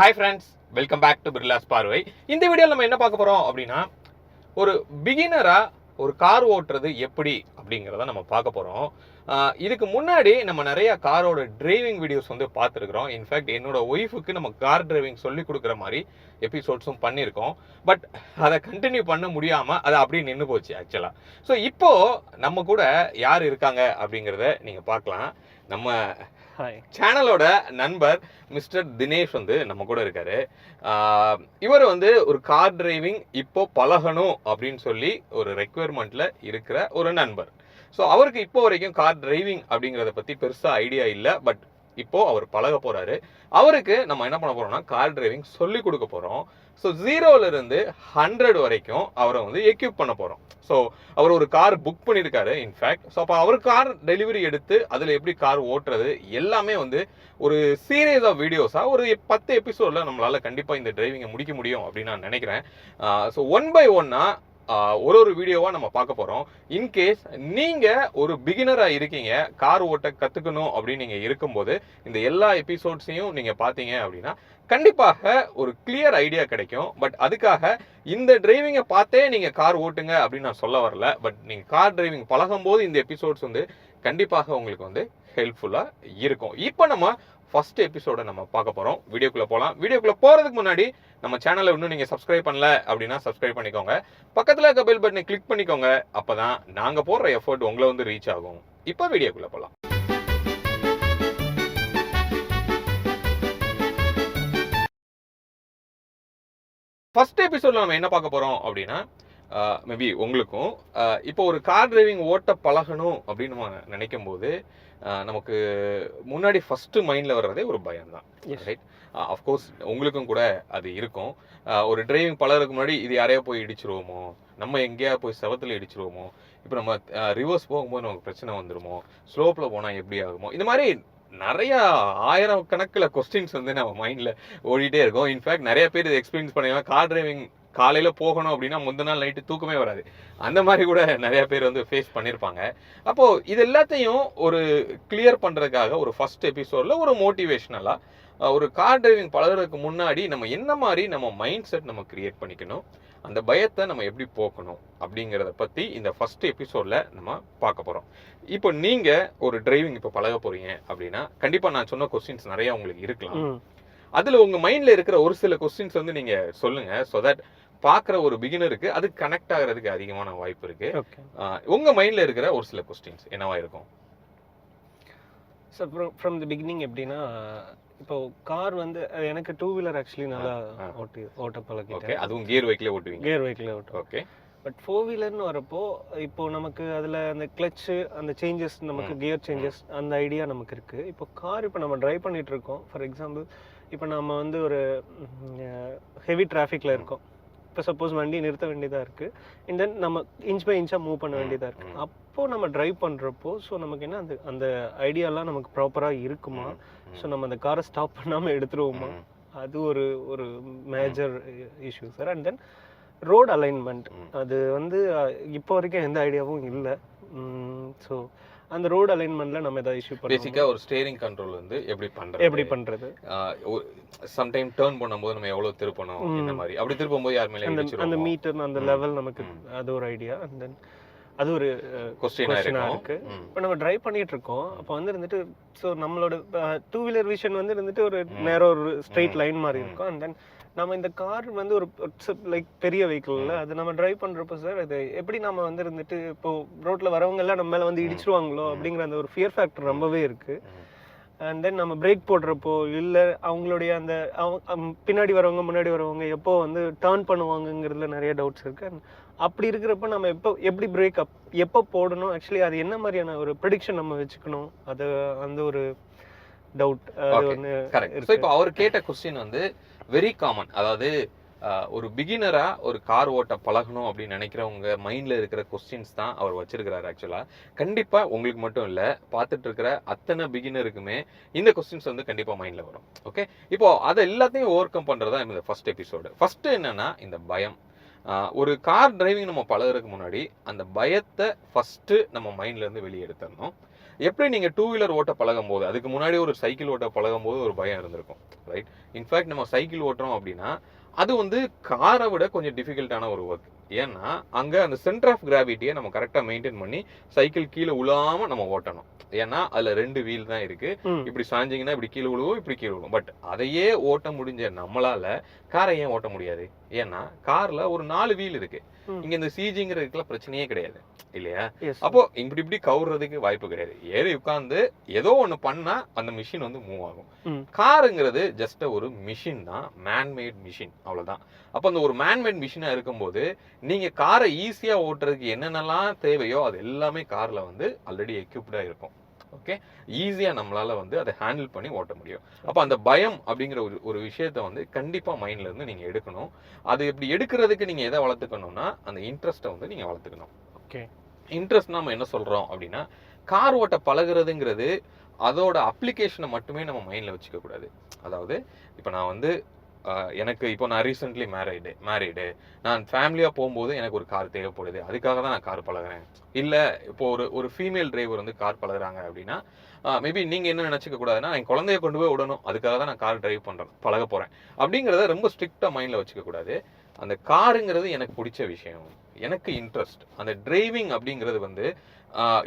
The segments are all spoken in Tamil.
Hi friends, welcome back to birlasparvai. இந்த வீடியோல நம்ம என்ன பார்க்க போறோம் அப்படின்னா ஒரு பிகினரா ஒரு கார் ஓட்டுறது எப்படி அப்படிங்கறத நம்ம பார்க்க போறோம். இதுக்கு முன்னாடி நம்ம நிறைய காரோட டிரைவிங் வீடியோஸ் வந்து பார்த்துருக்கிறோம். இன்ஃபேக்ட் என்னோட ஒய்ஃபுக்கு நம்ம கார் டிரைவிங் சொல்லி கொடுக்குற மாதிரி எபிசோட்ஸும் பண்ணியிருக்கோம். பட் அதை கண்டினியூ பண்ண முடியாம அதை அப்படியே நின்று போச்சு ஆக்சுவலா. ஸோ இப்போ நம்ம கூட யார் இருக்காங்க அப்படிங்கிறத நீங்க பார்க்கலாம். நம்ம சேனலோட நண்பர் மிஸ்டர் தினேஷ் வந்து நம்ம கூட இருக்காரு. இவர் வந்து ஒரு கார் டிரைவிங் இப்போ பழகணும் அப்படின்னு சொல்லி ஒரு ரெக்குயர்மெண்ட்ல இருக்கிற ஒரு நண்பர். ஸோ அவருக்கு இப்போ வரைக்கும் கார் டிரைவிங் அப்படிங்கிறத பத்தி பெருசா ஐடியா இல்லை. பட் இப்போ அவர் பழக போறாரு. அவருக்கு நம்ம என்ன பண்ண போறோம்னா கார் டிரைவிங் சொல்லி கொடுக்க போறோம். ஸோ 0ல இருந்து 100 வரைக்கும் அவரை வந்து எக்யூப் பண்ண போறோம். ஸோ அவர் ஒரு கார் புக் பண்ணியிருக்காரு இன்ஃபேக்ட். ஸோ அப்போ அவர் கார் டெலிவரி எடுத்து அதில் எப்படி கார் ஓட்டுறது எல்லாமே வந்து ஒரு சீரீஸ் ஆஃப் வீடியோஸாக ஒரு 10 எபிசோடில் நம்மளால கண்டிப்பாக இந்த டிரைவிங்கை முடிக்க முடியும் அப்படின்னு நான் நினைக்கிறேன். ஸோ 1 by 1 ஒரு வீடியோவா நம்ம பார்க்க போறோம். இன்கேஸ் நீங்க ஒரு பிகினரா இருக்கீங்க, கார் ஓட்ட கத்துக்கணும் அப்படின்னு நீங்க இருக்கும்போது இந்த எல்லா எபிசோட்ஸையும் நீங்க பாத்தீங்க அப்படின்னா கண்டிப்பாக ஒரு கிளியர் ஐடியா கிடைக்கும். பட் அதுக்காக இந்த டிரைவிங்கை பார்த்தே நீங்க கார் ஓட்டுங்க அப்படின்னு நான் சொல்ல வரல. பட் நீங்க கார் டிரைவிங் பழகும் போது இந்த எபிசோட்ஸ் வந்து கண்டிப்பாக உங்களுக்கு வந்து ஹெல்ப்ஃபுல்லா இருக்கும். இப்போ நம்ம ஃபர்ஸ்ட் எபிசோட நம்ம பார்க்க போறோம். வீடியோக்குள்ள போகலாம். வீடியோக்குள்ள போறதுக்கு முன்னாடி நம்ம சேனலை இன்னும் நீங்க சப்ஸ்கிரைப் பண்ணல அப்படின்னா சப்ஸ்கிரைப் பண்ணிக்கோங்க. பக்கத்துல இருக்க பெல் பட்டனை கிளிக் பண்ணிக்கோங்க. அப்பதான் நாங்க போடுற எஃபோர்ட் உங்களை வந்து ரீச் ஆகும். இப்போ வீடியோக்குள்ள போகலாம். ஃபர்ஸ்ட் எபிசோட்ல நம்ம என்ன பார்க்க போறோம் அப்படின்னா மேபி உங்களுக்கும் இப்போ ஒரு கார் டிரைவிங் ஓட்ட பழகணும் அப்படின்னு நம்ம நினைக்கும் போது நமக்கு முன்னாடி ஃபர்ஸ்ட் மைண்ட்ல வர்றதே ஒரு பயம் தான், ரைட்? அஃப்கோர்ஸ் உங்களுக்கும் கூட அது இருக்கும். ஒரு டிரைவிங் பழகிறதுக்கு முன்னாடி இது யாரையா போய் இடிச்சிருவோமோ, நம்ம எங்கேயா போய் செவத்தில் இடிச்சிருவோமோ, இப்போ நம்ம ரிவர்ஸ் போகும்போது நமக்கு பிரச்சனை வந்துருமோ, ஸ்லோப்பில் போனால் எப்படி ஆகுமோ, இந்த மாதிரி நிறைய 1000 கணக்கில் கொஸ்டின்ஸ் வந்து நம்ம மைண்ட்ல ஓடிட்டே இருக்கும். இன்ஃபேக்ட் நிறைய பேர் இதை எக்ஸ்பீரியன்ஸ் பண்ணிக்கலாம். கார் டிரைவிங் காலையில போகணும் அப்படின்னா முந்தின நாள் நைட்டு தூக்கமே வராது. அந்த மாதிரி கூட நிறைய பேர் வந்து ஃபேஸ் பண்ணியிருப்பாங்க. அப்போ இது எல்லாத்தையும் ஒரு கிளியர் பண்றதுக்காக ஒரு ஃபர்ஸ்ட் எபிசோட்ல ஒரு மோட்டிவேஷனலா ஒரு கார் டிரைவிங் பழகுறதுக்கு முன்னாடி நம்ம என்ன மாதிரி நம்ம மைண்ட் செட் நம்ம கிரியேட் பண்ணிக்கணும், அந்த பயத்தை நம்ம எப்படி போக்கணும் அப்படிங்கிறத பத்தி இந்த ஃபர்ஸ்ட் எபிசோட்ல நம்ம பார்க்க போறோம். இப்போ நீங்க ஒரு டிரைவிங் இப்போ பழக போறீங்க அப்படின்னா கண்டிப்பா நான் சொன்ன கொஸ்டின்ஸ் நிறைய உங்களுக்கு இருக்கலாம். அதுல உங்க மைண்ட்ல இருக்கிற ஒரு சில கொஸ்டின்ஸ் வந்து நீங்க சொல்லுங்க. சோ தட் பாக்குற ஒரு பிகினருக்கு அது கனெக்ட் ஆகிறதுக்கு அதிகமான வாய்ப்பு இருக்கு. உங்க மைண்ட்ல இருக்கிற ஒரு சில கொஸ்டின்ஸ் என்னவா இருக்கும்? ஸோ ஃப்ரம் தி பிகினிங் எப்படின்னா, இப்போ கார் வந்து எனக்கு 2 வீலர் ஆக்சுவலி நல்லா ஓட்ட பழகிட்டேன். அதுவும் கியர் பைக்ல ஓட்டுவீங்க? கியர் பைக்ல ஓட்டுவேன். ஓகே. பட் 4 வீலர்னு வரப்போ இப்போ நமக்கு அதில் அந்த கிளச்சு, அந்த சேஞ்சஸ், நமக்கு கியர் சேஞ்சஸ், அந்த ஐடியா நமக்கு இருக்குது. இப்போ கார் இப்போ நம்ம ட்ரைவ் பண்ணிட்டு இருக்கோம். ஃபார் எக்ஸாம்பிள் இப்போ நம்ம வந்து ஒரு ஹெவி டிராஃபிக்கில் இருக்கோம். இப்போ சப்போஸ் வண்டி நிறுத்த வேண்டியதாக இருக்குது, அண்ட் தென் நம்ம இன்ச் பை இன்ச்சாக மூவ் பண்ண வேண்டியதாக இருக்குது. அப்போது நம்ம ட்ரைவ் பண்ணுறப்போ ஸோ நமக்கு என்ன அந்த அந்த ஐடியாலாம் நமக்கு ப்ராப்பராக இருக்குமா? ஸோ நம்ம அந்த காரை ஸ்டாப் பண்ணாமல் எடுத்துருவோமா? அது ஒரு ஒரு major issue sir. And then road alignment, அது வந்து இப்போ வரைக்கும் எந்த ஐடியாவும் இல்லை. ஸோ அந்த ரோட் அலைன்மெண்ட்ல நம்ம ஏதாவது இஷ்யூ பண்ணுவோம். பேசிக்கா ஒரு ஸ்டீரிங் கண்ட்ரோல் வந்து எப்படி பண்றது, சம் டைம் டர்ன் பண்ணும்போது நம்ம எவ்வளவு திருப்பணும், இந்த மாதிரி அப்படி திருப்பும்போது யார் மேல அந்த மீட்டர் அந்த லெவல் நமக்கு அது ஒரு ஐடியா. அண்ட் தென் அது ஒரு கொஸ்டினா இருக்கு. இப்போ நம்ம டிரைவ் பண்ணிட்டு இருக்கோம். அப்போ வந்து இருந்துட்டு ஸோ நம்மளோட 2 வீலர் விஷன் வந்து இருந்துட்டு ஒரு நேரோ ஒரு ஸ்ட்ரெயிட் லைன் மாதிரி இருக்கும். அண்ட் தென் நம்ம இந்த கார் வந்து ஒரு லைக் பெரிய வெஹிக்கிள்ல அது நம்ம டிரைவ் பண்றப்போ சார் அது எப்படி நம்ம வந்து இருந்துட்டு இப்போ ரோட்ல வரவங்க எல்லாம் நம்ம மேல வந்து இடிச்சிருவாங்களோ அப்படிங்கிற அந்த ஒரு ஃபியர் ஃபேக்டர் ரொம்பவே இருக்கு. அண்ட் தென் நம்ம பிரேக் போடுறப்போ இல்லை அவங்களுடைய அந்த பின்னாடி வரவங்க முன்னாடி வரவங்க எப்போ வந்து டர்ன் பண்ணுவாங்கங்கிறதுல நிறைய டவுட்ஸ் இருக்கு. அப்படி இருக்கிறப்ப நம்ம எப்படி பிரேக் எப்போ போடணும், ஆக்சுவலி அது என்ன மாதிரியான ஒரு ப்ரெடிக்ஷன் நம்ம வச்சுக்கணும், அது அந்த ஒரு டவுட் அது வந்து கரெக்ட். ஸோ இப்போ அவர் கேட்ட கொஸ்டின் வந்து வெரி காமன். அதாவது ஒரு பிகினரா ஒரு கார் ஓட்ட பழகணும் அப்படின்னு நினைக்கிறவங்க மைண்ட்ல இருக்கிற கொஸ்டின்ஸ் தான் அவர் வச்சிருக்கிறாரு. ஆக்சுவலா கண்டிப்பா உங்களுக்கு மட்டும் இல்ல, பார்த்துட்டு இருக்கிற அத்தனை பிகினருக்குமே இந்த கொஸ்டின்ஸ் வந்து கண்டிப்பா மைண்ட்ல வரும். ஓகே, இப்போ அதை எல்லாத்தையும் ஓவர் கம் பண்றதா இந்த ஃபர்ஸ்ட் எபிசோடு. ஃபர்ஸ்ட் என்னன்னா இந்த பயம். ஒரு கார் டிரைவிங் நம்ம பழகிறதுக்கு முன்னாடி அந்த பயத்தை ஃபர்ஸ்ட் நம்ம மைண்ட்ல இருந்து வெளியே எடுத்துடணும். எப்படி நீங்க டூ வீலர் ஓட்ட பழகும் போது, அதுக்கு முன்னாடி ஒரு சைக்கிள் ஓட்ட பழகும் போது ஒரு பயம் இருந்திருக்கும், ரைட்? இன்ஃபேக்ட் நம்ம சைக்கிள் ஓட்டுறோம் அப்படின்னா அது வந்து காரை விட கொஞ்சம் டிஃபிகல்ட்டான ஒரு ஒர்க். ஏன்னா அங்க அந்த சென்டர் ஆஃப் கிராவிட்டியை நம்ம கரெக்டா மெயின்டைன் பண்ணி சைக்கிள் கீழே உழாம நம்ம ஓட்டணும். ஏன்னா அதுல 2 வீல் தான் இருக்கு. இப்படி சாஞ்சிங்கன்னா இப்படி கீழே விழுவும், இப்படி கீழே விழுவும். பட் அதையே ஓட்ட முடிஞ்ச நம்மளால காரை ஏன் ஓட்ட முடியாது? ஏன்னா கார்ல ஒரு 4 வீல் இருக்கு. இங்க இந்த சிஜிங்கிறதுக்குலாம் பிரச்சனையே கிடையாது இல்லையா? அப்போ இப்படி கவுறதுக்கு வாய்ப்பு கிடையாது. ஏறி உட்கார்ந்து ஏதோ ஒண்ணு பண்ணா அந்த மிஷின் வந்து மூவ் ஆகும். காருங்கிறது ஜஸ்ட் ஒரு மிஷின் தான், மேன்மேட் மிஷின், அவ்வளவுதான். அப்ப அந்த ஒரு மேன்மேட் மிஷினா இருக்கும்போது நீங்க காரை ஈஸியா ஓட்டுறதுக்கு என்னென்னலாம் தேவையோ அது எல்லாமே கார்ல வந்து ஆல்ரெடி எக்யூப்டா இருக்கும். ஓகே, ஈஸியா நம்மளால வந்து அதை ஹேண்டில் பண்ணி ஓட்ட முடியும். அப்ப அந்த பயம் அப்படிங்கிற ஒரு விஷயத்த வந்து கண்டிப்பா மைண்ட்ல இருந்து நீங்க எடுக்கணும். அது இப்படி எடுக்கிறதுக்கு நீங்க எதை வளர்த்துக்கணும்னா அந்த இன்ட்ரெஸ்ட்டை வந்து நீங்க வளர்த்துக்கணும். ஓகே, இன்ட்ரெஸ்ட் நம்ம என்ன சொல்றோம் அப்படின்னா கார் ஓட்ட பழகுறதுங்கிறது அதோட அப்ளிகேஷனை மட்டுமே நம்ம மைண்ட்ல வச்சுக்க கூடாது. அதாவது இப்ப நான் வந்து எனக்கு இப்போ நான் ரீசென்ட்லி மேரீடு, நான் ஃபேமிலியா போகும்போது எனக்கு ஒரு கார் தேவைப்படுது, அதுக்காக தான் நான் கார் பழகுறேன். இல்ல இப்போ ஒரு ஃபீமேல் டிரைவர் வந்து கார் பழகுறாங்க அப்படின்னா மேபி நீங்க என்ன நினைச்சுக்க கூடாதுன்னா என் குழந்தைய கொண்டு போய் விடணும், அதுக்காக தான் நான் கார் டிரைவ் பழக போறேன் அப்படிங்கிறத ரொம்ப ஸ்ட்ரிக்டா மைண்ட்ல வச்சுக்க கூடாது. அந்த காருங்கிறது எனக்கு பிடிச்ச விஷயம், எனக்கு இன்ட்ரெஸ்ட். அந்த டிரைவிங் அப்படிங்கிறது வந்து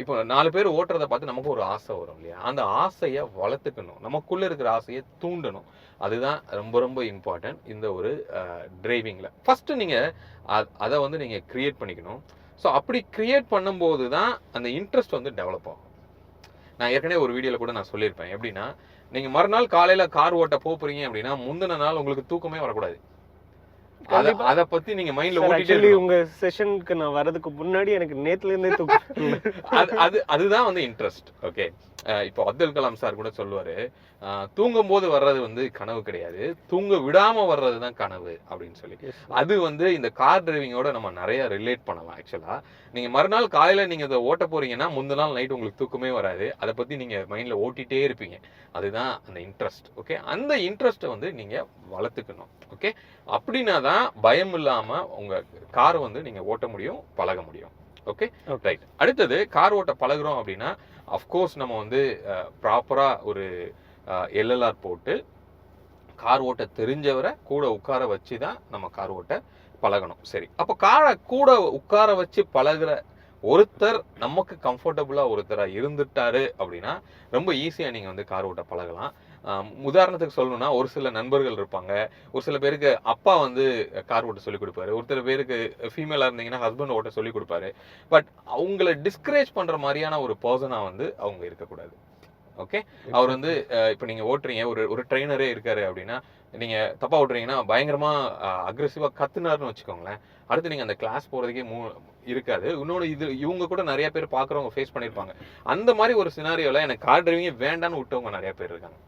இப்போ 4 பேர் ஓட்டுறதை பார்த்து நமக்கு ஒரு ஆசை வரும் இல்லையா? அந்த ஆசையை வளர்த்துக்கணும், நமக்குள்ள இருக்கிற ஆசையை தூண்டணும். அதுதான் ரொம்ப ரொம்ப இம்பார்ட்டன்ட் இந்த ஒரு டிரைவிங்ல. ஃபர்ஸ்ட் நீங்க அதை வந்து நீங்க கிரியேட் பண்ணிக்கணும். ஸோ அப்படி கிரியேட் பண்ணும்போது தான் அந்த இன்ட்ரெஸ்ட் வந்து டெவலப் ஆகும். நான் ஏற்கனவே ஒரு வீடியோல கூட நான் சொல்லியிருப்பேன். எப்படின்னா நீங்க மறுநாள் காலையில கார் ஓட்ட போறீங்க அப்படின்னா முந்தின நாள் உங்களுக்கு தூக்கமே வரக்கூடாது. அத பத்தி நீங்க மைண்ட்ல ஓட்டிட்டே உங்க செஷனுக்கு நான் வரதுக்கு முன்னாடி எனக்கு நேத்துல இருந்தே தூக்கம். அதுதான் வந்து இன்ட்ரெஸ்ட். ஓகே, இப்போ அப்துல் கலாம் சார் கூட சொல்லுவாரு, தூங்கும் போது வர்றது வந்து கனவு கிடையாது, தூங்க விடாம வர்றது தான் கனவு அப்படின்னு சொல்லி. அது வந்து இந்த கார் டிரைவிங்கோட நம்ம நிறைய ரிலேட் பண்ணலாம். ஆக்சுவலா நீங்க மறுநாள் காலையில நீங்க அதை ஓட்ட போறீங்கன்னா முந்தின நாள் நைட் உங்களுக்கு தூக்கமே வராது, அதை பத்தி நீங்க மைண்ட்ல ஓட்டிட்டே இருப்பீங்க. அதுதான் அந்த இன்ட்ரெஸ்ட். ஓகே, அந்த இன்ட்ரெஸ்ட்டை வந்து நீங்க வளர்த்துக்கணும். ஓகே, அப்படின்னா தான் பயம் இல்லாம உங்க கார் வந்து நீங்க ஓட்ட முடியும், பழக முடியும். Okay, right. அடுத்தது கார் ஓட்ட பழகுறோம் அப்படின்னா அஃப்கோர்ஸ் நம்ம வந்து ப்ராப்பரா ஒரு எல்எல்ஆர் போட்டு கார் ஓட்ட தெரிஞ்சவரை கூட உட்கார வச்சு தான் நம்ம கார் ஓட்ட பழகணும். சரி, அப்போ காரை கூட உட்கார வச்சு பழகுற ஒருத்தர் நமக்கு கம்ஃபர்டபுளா ஒருத்தரா இருந்துட்டாரு அப்படின்னா ரொம்ப ஈஸியா நீங்க வந்து கார் ஓட்ட பழகலாம். உதாரணத்துக்கு சொல்லணும்னா ஒரு சில நண்பர்கள் இருப்பாங்க, ஒரு சில பேருக்கு அப்பா வந்து கார் ஓட்ட சொல்லி கொடுப்பாரு, ஒருத்தர் பேருக்கு ஃபீமேலா இருந்தீங்கன்னா ஹஸ்பண்ட் ஓட்ட சொல்லி கொடுப்பாரு. பட் அவங்கள டிஸ்கரேஜ் பண்ற மாதிரியான ஒரு பர்சனா வந்து அவங்க இருக்கக்கூடாது. ஓகே, அவர் வந்து இப்போ நீங்க ஓட்டுறீங்க, ஒரு ட்ரெயினரே இருக்காரு அப்படின்னா நீங்க தப்பா ஓட்டுறீங்கன்னா பயங்கரமா அக்ரெசிவா கத்துனாருன்னு வச்சுக்கோங்களேன், அடுத்து நீங்க அந்த கிளாஸ் போறதுக்கே இருக்காது. இன்னொன்று இவங்க கூட நிறைய பேர் பாக்குறவங்க ஃபேஸ் பண்ணிருப்பாங்க. அந்த மாதிரி ஒரு சினாரியோல எனக்கு கார் டிரைவிங்கே வேண்டான்னு விட்டவங்க நிறைய பேர் இருக்காங்க.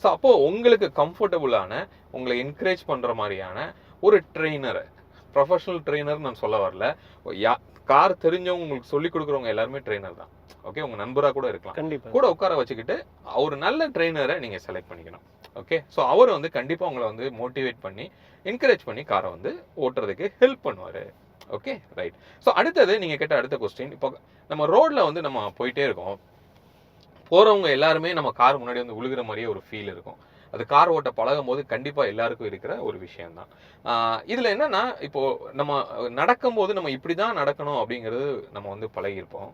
ஸோ அப்போ உங்களுக்கு கம்ஃபர்டபுளான, உங்களை என்கரேஜ் பண்ற மாதிரியான ஒரு ட்ரெயினர், ப்ரொஃபஷனல் ட்ரெயினர் நான் சொல்ல வரல, கார் தெரிஞ்சவங்க உங்களுக்கு சொல்லி கொடுக்குறவங்க எல்லாருமே ட்ரெயினர் தான். ஓகே, உங்க நண்பரா கூட இருக்கலாம், கண்டிப்பா கூட உட்கார வச்சுக்கிட்டு ஒரு நல்ல ட்ரெயினரை நீங்க செலக்ட் பண்ணிக்கணும். ஓகே, ஸோ அவர் வந்து கண்டிப்பா உங்களை வந்து மோட்டிவேட் பண்ணி என்கரேஜ் பண்ணி காரை வந்து ஓட்டுறதுக்கு ஹெல்ப் பண்ணுவாரு. Okay, right. ஸோ அடுத்தது நீங்க கேட்ட அடுத்த கொஸ்டின், இப்போ நம்ம ரோட்ல வந்து நம்ம போயிட்டே இருக்கோம், போறவங்க எல்லாருமே நம்ம கார் முன்னாடி வந்து உழுகிற மாதிரியே ஒரு ஃபீல் இருக்கும். அது கார் ஓட்ட பழகும் போது கண்டிப்பா எல்லாருக்கும் இருக்கிற ஒரு விஷயம் தான். இதுல என்னன்னா இப்போ நம்ம நடக்கும்போது நம்ம இப்படிதான் நடக்கணும் அப்படிங்கிறது நம்ம வந்து பழகிருப்போம்.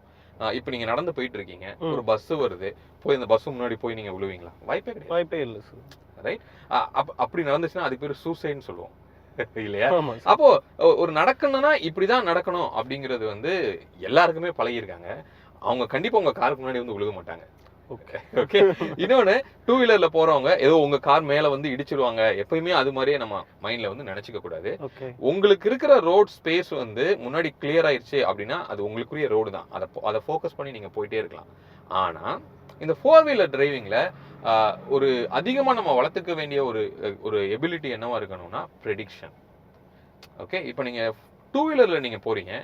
இப்போ நீங்க நடந்து போயிட்டு இருக்கீங்க, ஒரு பஸ் வருது, போய் இந்த பஸ் முன்னாடி போய் நீங்க விழுவீங்களா? வாய்ப்பே இல்லை சார். ரைட், அப்படி நடந்துச்சுன்னா அதுக்கு பேர் சூசைட்னு சொல்லுவோம் இல்லையா? அப்போ ஒரு நடக்கணும்னா இப்படிதான் நடக்கணும் அப்படிங்கிறது வந்து எல்லாருக்குமே பழகிருக்காங்க. அவங்க கண்டிப்பா உங்க காருக்கு முன்னாடி வந்து விழுக மாட்டாங்க. ஓகே, இன்னொன்னு டூ வீலர்ல போறவங்க ஏதோ உங்க கார் மேல வந்து இடிச்சிருவாங்க, எப்பயுமே அது மாதிரியே நம்ம மைண்ட்ல வந்து நினைச்சுக்க கூடாது. உங்களுக்கு இருக்கிற ரோட் ஸ்பேஸ் வந்து முன்னாடி கிளியர் ஆயிடுச்சு அப்படின்னா அது உங்களுக்குரிய ரோடு தான், அதை ஃபோக்கஸ் பண்ணி நீங்க போயிட்டே இருக்கலாம். ஆனா இந்த 4 வீலர் டிரைவிங்ல ஒரு அதிகமா நம்ம வளர்த்துக்க வேண்டிய ஒரு எபிலிட்டி என்னவா இருக்கணும்னா ப்ரெடிக்ஷன். ஓகே, இப்போ நீங்க டூ வீலர்ல நீங்க போறீங்க,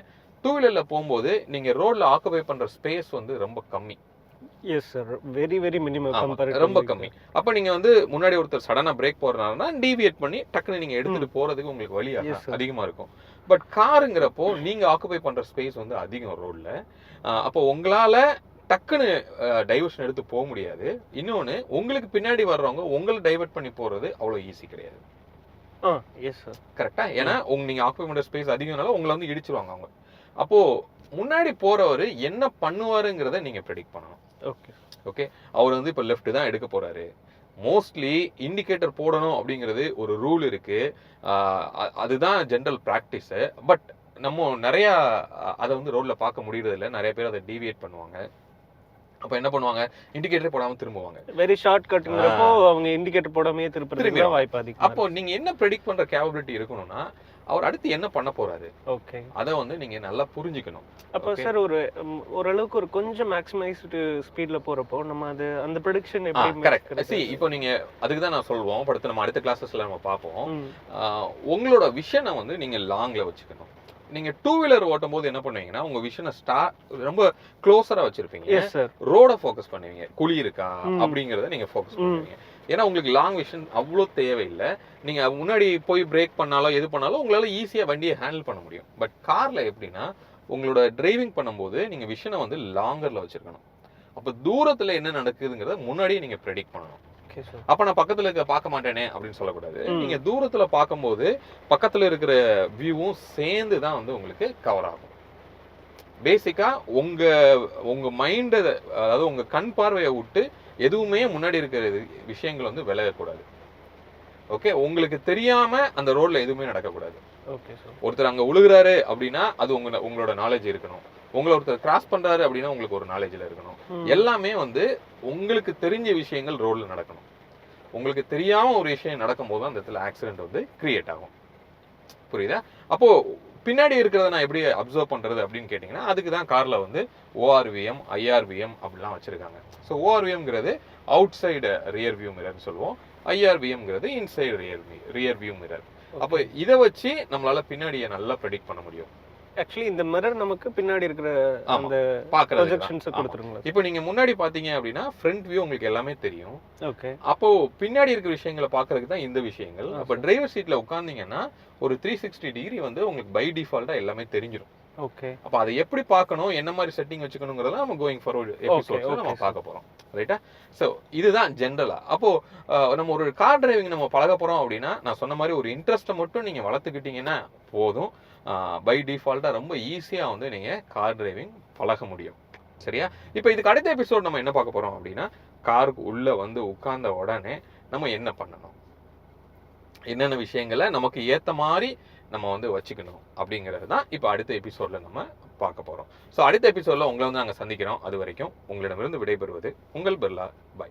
டூ வீலர்ல போகும்போது நீங்க ரோட்ல ஆக்குபை பண்ற ஸ்பேஸ் வந்து ரொம்ப கம்மி. எஸ் சார், வெரி மினிமம், ரொம்ப கம்மி. அப்ப நீங்க வந்து முன்னாடி ஒருத்தர் சடனா பிரேக் போடுறாருன்னா டீவியேட் பண்ணி டக்குன்னு நீங்க எடுத்துட்டு போறதுக்கு உங்களுக்கு வழி அதிகமா இருக்கும். பட் காருங்கிறப்போ நீங்க ஆக்குபை பண்ற ஸ்பேஸ் வந்து அதிகம் ரோட்ல. அப்போ உங்களால டக்குன்னு டைவர்ஷன் எடுத்து போக முடியாது. இன்னொன்னு உங்களுக்கு பின்னாடி வர்றவங்க உங்களை டைவர்ட் பண்ணி போறது அவ்வளவு ஈஸி கிடையாது. Yes sir. கரெக்டா? ஏன்னா நீங்க ஆக்குபை பண்ற ஸ்பேஸ் அதிகம்னால உங்களை வந்து இடிச்சிருவாங்க அவங்க. அப்போ முன்னாடி போறவர் என்ன பண்ணுவாருங்கிறத நீங்க ப்ரெடிக்ட் பண்ணணும். ஓகே ஓகே, அவர் வந்து இப்போ லெஃப்ட் தான் எடுக்க போறாரு. மோஸ்ட்லி இண்டிகேட்டர் போடணும் அப்படிங்கிறது ஒரு ரூல் இருக்கு. அதுதான் ஜென்ரல் ப்ராக்டிஸ். பட் நம்ம நிறைய அதை வந்து ரோட்ல பார்க்க முடியறது இல்லை. நிறைய பேர் அதை டீவியேட் பண்ணுவாங்க. அப்ப என்ன பண்ணுவாங்க, இண்டிகேட்டர் போடாம திரும்புவாங்க. வெரி ஷார்ட் கட்ங்கிறப்போ அவங்க இண்டிகேட்டர் போடாமயே திருப்பறதுக்கு வாய்ப்பு அதிகம். அப்போ நீங்க என்ன ப்ரெடிக்ட் பண்ற கேப்பபிலிட்டி இருக்கணும்னா அவர் அடுத்து என்ன பண்ண போறாரு, ஓகே, அதை வந்து நீங்க நல்லா புரிஞ்சுக்கணும். அப்போ சார் ஓரளவுக்கு ஒரு கொஞ்சம் மேக்ஸிமைஸ்டு ஸ்பீட்ல போறப்போ நம்ம அது அந்த ப்ரெடிக்ஷன் எப்படி கரெக்ட். see இப்போ நீங்க அதுக்கு தான் நான் சொல்லுவோம், பட் நம்ம அடுத்த கிளாஸஸ்ல நம்ம பார்ப்போம். உங்களோட விஷனை வந்து நீங்க லாங்ல வச்சுக்கணும். நீங்க டூ வீலர் ஓட்டும் போது என்ன பண்ணுவீங்கன்னா உங்க விஷனை ரொம்ப க்ளோஸரா வச்சிருப்பீங்க. ரோட ஃபோக்கஸ் பண்ணுவீங்க, குழி இருக்கா அப்படிங்கறத நீங்க ஃபோக்கஸ் பண்ணுவீங்க. ஏன்னா உங்களுக்கு லாங் விஷன் அவ்வளோ தேவையில்லை. நீங்க முன்னாடி போய் பிரேக் பண்ணாலோ எது பண்ணாலும் உங்களால ஈஸியா வண்டியை ஹேண்டில் பண்ண முடியும். பட் கார்ல எப்படின்னா உங்களோட டிரைவிங் பண்ணும்போது நீங்க விஷனை வந்து லாங்கர்ல வச்சிருக்கணும். அப்ப தூரத்துல என்ன நடக்குதுங்கிறத முன்னாடியே நீங்க ப்ரெடிக்ட் பண்ணணும். அப்ப நான் பக்கத்துல இருக்க பார்க்க மாட்டேனே அப்படின்னு சொல்லக்கூடாது. நீங்க தூரத்துல பார்க்கும்போது பக்கத்துல இருக்கிற வியூவும் சேர்ந்து தான் வந்து உங்களுக்கு கவர் ஆகும். பேசிக்கா உங்க மைண்ட், அதாவது உங்க கண் பார்வையை விட்டு எதுவுமே முன்னாடி இருக்கிற விஷயங்கள் வந்து விலகக்கூடாது. ஓகே, உங்களுக்கு தெரியாம அந்த ரோட்ல எதுவுமே நடக்கக்கூடாது. ஒருத்தர் அங்க உழுகுறாரு அப்படின்னா அது உங்களோட நாலேஜ் இருக்கணும். உங்களை ஒருத்தர் கிராஸ் பண்றாரு அப்படின்னா உங்களுக்கு ஒரு நாலேஜ்ல இருக்கணும். எல்லாமே வந்து உங்களுக்கு தெரிஞ்ச விஷயங்கள் ரோட்ல நடக்கணும். உங்களுக்கு தெரியாம ஒரு விஷயம் நடக்கும் போது அந்த இடத்துல ஆக்சிடென்ட் வந்து கிரியேட் ஆகும். புரியுதா? அப்போ பின்னாடி இருக்கிறத நான் எப்படி அப்சர்வ் பண்றது அப்படின்னு கேட்டீங்கன்னா அதுக்கு தான் கார்ல வந்து ORVM, IRVM அப்படிலாம் வச்சிருக்காங்க. ஸோ ORVMங்கிறது அவுட் சைடு ரியர் வியூ மிரர்னு சொல்லுவோம். IRVMங்கிறது இன்சைடு ரியர் வியூ மிரர். அப்போ இதை வச்சு நம்மளால பின்னாடியை நல்லா ப்ரெடிக்ட் பண்ண முடியும். ஆக்சுவலி இந்த மிரர் நமக்கு பின்னாடி இருக்கிற அந்த ப்ரொஜெக்ஷன்ஸ் கொடுத்துருங்க. இப்போ நீங்க முன்னாடி பாத்தீங்க அப்படின்னா ஃப்ரண்ட் வியூ உங்களுக்கு எல்லாமே தெரியும். ஓகே, அப்போ பின்னாடி இருக்கிற விஷயங்களை பாக்குறதுக்கு தான் இந்த விஷயங்கள். அப்ப டிரைவர் சீட்ல உட்கார்ந்தீங்கன்னா ஒரு 360 டிகிரி வந்து உங்களுக்கு பை டிஃபால்ட்டா எல்லாமே தெரிஞ்சிடும். ஓகே, அப்ப அதை எப்படி பார்க்கணும், என்ன மாதிரி செட்டிங் வச்சுக்கணுங்கிறத நம்ம கோயிங் ஃபார்வர்ட் எபிசோட்ஸ்ல நம்ம பார்க்க போறோம். ரைட்டா? சோ இதுதான் ஜெனரலா. அப்போ நம்ம ஒரு கார் டிரைவிங் நம்ம பழக போறோம் அப்படின்னா நான் சொன்ன மாதிரி ஒரு இன்ட்ரெஸ்ட்டை மட்டும் நீங்க வளர்த்துக்கிட்டீங்கன்னா போதும். பை டிஃபால்ட்டா ரொம்ப ஈஸியா வந்து நீங்க கார் டிரைவிங் பழக முடியும். சரியா? இப்போ இதுக்கு அடுத்த எபிசோட் நம்ம என்ன பார்க்க போறோம் அப்படின்னா காருக்கு உள்ள வந்து உட்கார்ந்த உடனே நம்ம என்ன பண்ணணும், என்னென்ன விஷயங்களை நமக்கு ஏத்த மாதிரி நம்ம வந்து வச்சுக்கணும் அப்படிங்கிறது தான் இப்போ அடுத்த எபிசோட்ல நம்ம பார்க்க போறோம். ஸோ அடுத்த எபிசோட்ல உங்களை வந்து நாங்கள் சந்திக்கிறோம். அது வரைக்கும் உங்களிடமிருந்து விடைபெறுவது உங்கள் பிர்லா. பை.